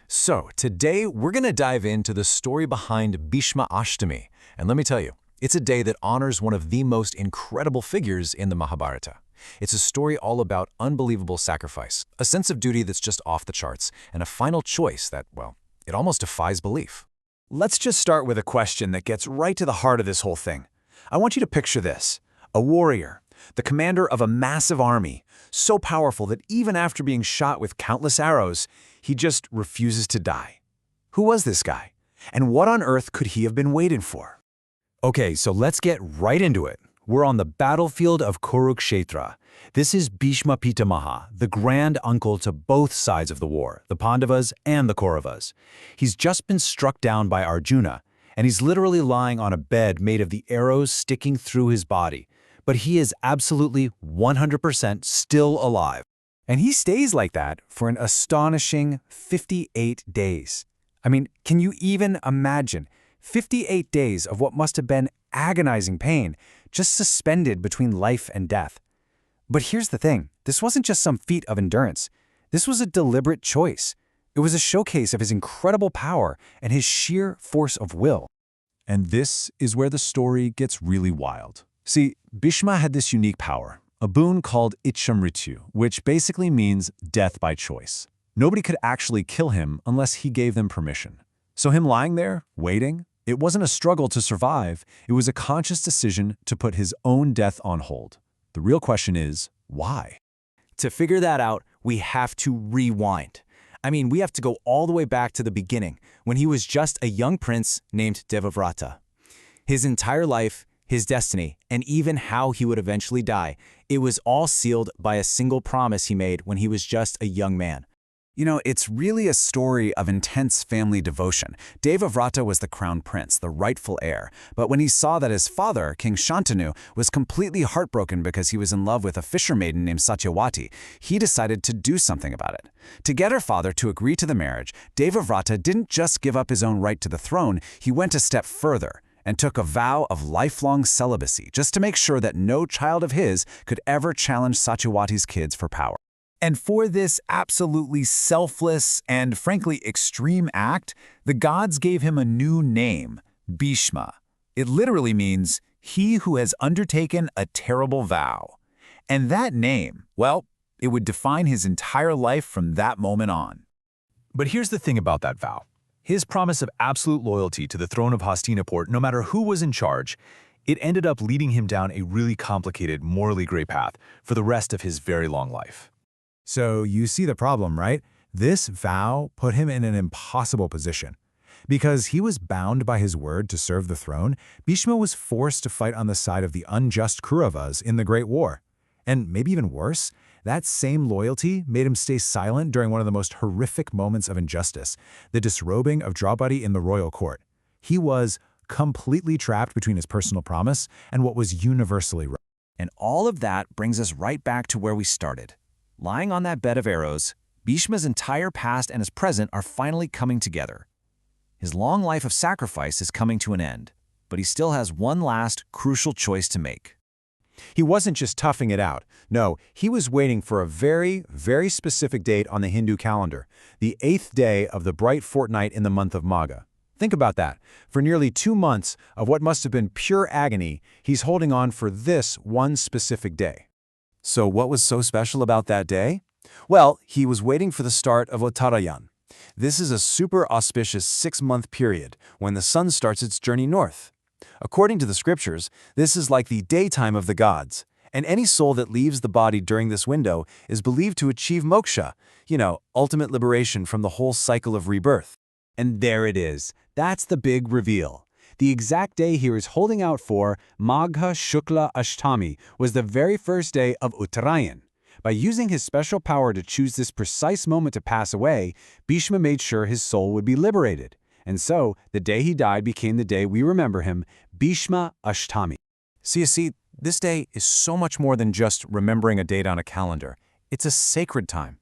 So, today we're going to dive into the story behind Bhīṣmāṣṭamī. And let me tell you, it's a day that honors one of the most incredible figures in the Mahabharata. It's a story all about unbelievable sacrifice, a sense of duty that's just off the charts, and a final choice that, well, it almost defies belief. Let's just start with a question that gets right to the heart of this whole thing. I want you to picture this: a warrior, the commander of a massive army, so powerful that even after being shot with countless arrows, he just refuses to die. Who was this guy? And what on earth could he have been waiting for? Okay, so let's get right into it. We're on the battlefield of Kurukṣetra. This is Bhīṣma Pitamaha, the grand uncle to both sides of the war, the Pandavas and the Kauravas. He's just been struck down by Arjuna, and he's literally lying on a bed made of the arrows sticking through his body. But he is absolutely 100% still alive. And he stays like that for an astonishing 58 days. I mean, can you even imagine 58 days of what must have been agonizing pain, just suspended between life and death? But here's the thing, this wasn't just some feat of endurance. This was a deliberate choice. It was a showcase of his incredible power and his sheer force of will. And this is where the story gets really wild. See, Bhīṣma had this unique power, a boon called Ichhamrityu, which basically means death by choice. Nobody could actually kill him unless he gave them permission. So him lying there, waiting, it wasn't a struggle to survive, it was a conscious decision to put his own death on hold. The real question is, why? To figure that out, we have to rewind. I mean, we have to go all the way back to the beginning, when he was just a young prince named Devavrata. His entire life, his destiny, and even how he would eventually die, it was all sealed by a single promise he made when he was just a young man. You know, it's really a story of intense family devotion. Devavrata was the crown prince, the rightful heir, but when he saw that his father, King Shantanu, was completely heartbroken because he was in love with a fisher maiden named Satyavati, he decided to do something about it. To get her father to agree to the marriage, Devavrata didn't just give up his own right to the throne, he went a step further and took a vow of lifelong celibacy just to make sure that no child of his could ever challenge Satyavati's kids for power. And for this absolutely selfless and frankly extreme act, the gods gave him a new name, Bhīṣma. It literally means, he who has undertaken a terrible vow. And that name, well, it would define his entire life from that moment on. But here's the thing about that vow. His promise of absolute loyalty to the throne of Hastinapur, no matter who was in charge, it ended up leading him down a really complicated, morally gray path for the rest of his very long life. So you see the problem, right? This vow put him in an impossible position. Because he was bound by his word to serve the throne, Bhīṣma was forced to fight on the side of the unjust Kauravas in the Great War. And maybe even worse, that same loyalty made him stay silent during one of the most horrific moments of injustice, the disrobing of Draupadi in the royal court. He was completely trapped between his personal promise and what was universally right. And all of that brings us right back to where we started. Lying on that bed of arrows, Bhīṣma's entire past and his present are finally coming together. His long life of sacrifice is coming to an end, but he still has one last crucial choice to make. He wasn't just toughing it out. No, he was waiting for a very, very specific date on the Hindu calendar, the 8th day of the bright fortnight in the month of Magha. Think about that. For nearly 2 months of what must have been pure agony, he's holding on for this one specific day. So what was so special about that day? Well, he was waiting for the start of Uttarayan. This is a super auspicious 6-month period when the sun starts its journey north. According to the scriptures, this is like the daytime of the gods, and any soul that leaves the body during this window is believed to achieve moksha, ultimate liberation from the whole cycle of rebirth. And there it is. That's the big reveal. The exact day he was holding out for, Magha Shukla Ashtami, was the very first day of Uttarayan. By using his special power to choose this precise moment to pass away, Bhīṣma made sure his soul would be liberated. And so, the day he died became the day we remember him, Bhīṣmāṣṭamī. So you see, this day is so much more than just remembering a date on a calendar. It's a sacred time.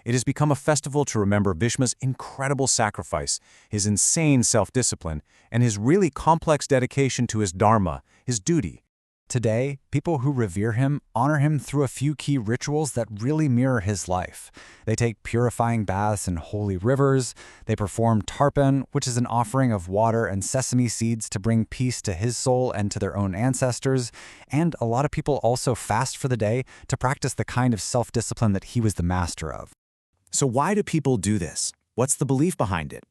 It has become a festival to remember Bhīṣma's incredible sacrifice, his insane self-discipline, and his really complex dedication to his dharma, his duty. Today, people who revere him honor him through a few key rituals that really mirror his life. They take purifying baths in holy rivers, they perform tarpan, which is an offering of water and sesame seeds to bring peace to his soul and to their own ancestors, and a lot of people also fast for the day to practice the kind of self-discipline that he was the master of. So why do people do this? What's the belief behind it?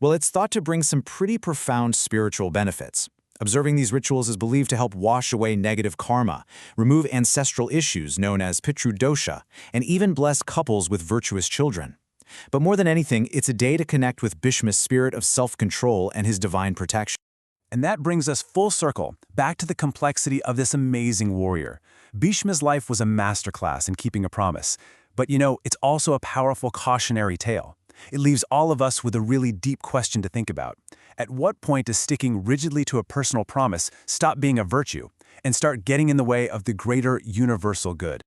Well, it's thought to bring some pretty profound spiritual benefits. Observing these rituals is believed to help wash away negative karma, remove ancestral issues known as pitru dosha, and even bless couples with virtuous children. But more than anything, it's a day to connect with Bhīṣma's spirit of self-control and his divine protection. And that brings us full circle, back to the complexity of this amazing warrior. Bhīṣma's life was a masterclass in keeping a promise. But it's also a powerful cautionary tale. It leaves all of us with a really deep question to think about. At what point does sticking rigidly to a personal promise stop being a virtue and start getting in the way of the greater universal good?